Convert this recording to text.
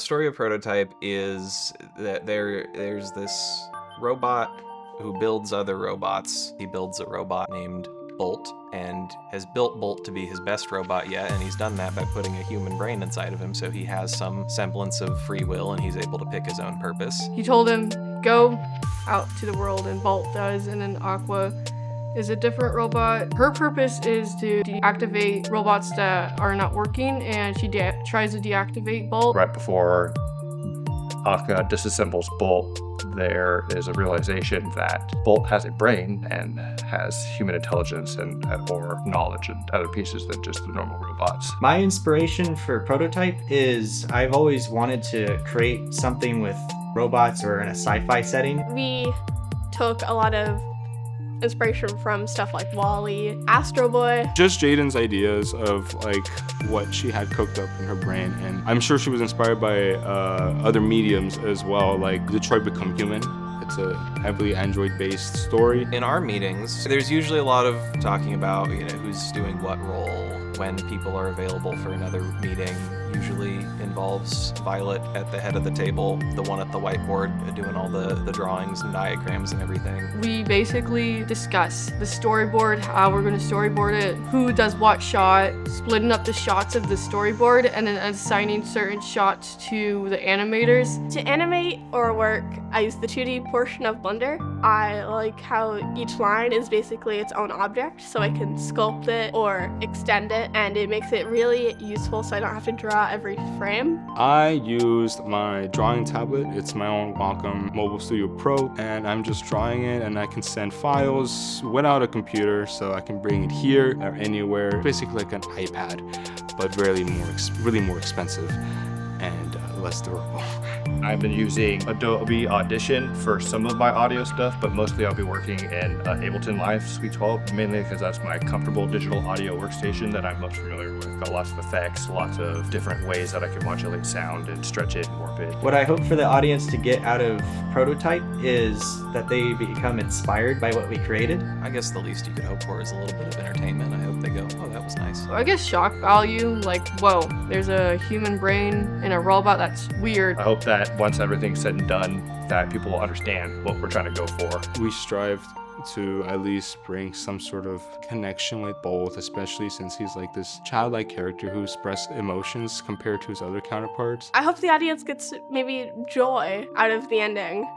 The story of Prototype is that there's this robot who builds other robots. He builds a robot named Bolt and has built Bolt to be his best robot yet, and he's done that by putting a human brain inside of him, so he has some semblance of free will and he's able to pick his own purpose. He told him, go out to the world, and Bolt does, and then Aqua is a different robot. Her purpose is to deactivate robots that are not working, and she tries to deactivate Bolt. Right before Aqua disassembles Bolt, there is a realization that Bolt has a brain and has human intelligence and or knowledge and other pieces than just the normal robots. My inspiration for Prototype is I've always wanted to create something with robots or in a sci-fi setting. We took a lot of inspiration from stuff like WALL-E, Astro Boy. Just Jaden's ideas of like what she had cooked up in her brain, and I'm sure she was inspired by other mediums as well, like Detroit Become Human. It's a heavily Android-based story. In our meetings, there's usually a lot of talking about, who's doing what role, when people are available for another meeting. Usually involves Violet at the head of the table, the one at the whiteboard doing all the drawings and diagrams and everything. We basically discuss the storyboard, how we're going to storyboard it, who does what shot, splitting up the shots of the storyboard, and then assigning certain shots to the animators. To animate or work, I use the 2D portion of Blender. I like how each line is basically its own object, so I can sculpt it or extend it, and it makes it really useful so I don't have to draw every frame. I used my drawing tablet. It's my own Wacom Mobile Studio Pro, and I'm just drawing it, and I can send files without a computer, so I can bring it here or anywhere. Basically like an iPad, but really more expensive and less durable. I've been using Adobe Audition for some of my audio stuff, but mostly I'll be working in Ableton Live Suite 12, mainly because that's my comfortable digital audio workstation that I'm most familiar with. Got lots of effects, lots of different ways that I can modulate sound and stretch it and warp it. What I hope for the audience to get out of Prototype is that they become inspired by what we created. I guess the least you could hope for is a little bit of entertainment. I hope they go, oh, that was nice. I guess shock value, like, whoa, there's a human brain in a robot, that's weird. I hope that once everything's said and done, that people will understand what we're trying to go for. We strive to at least bring some sort of connection with both, especially since he's like this childlike character who expresses emotions compared to his other counterparts. I hope the audience gets maybe joy out of the ending.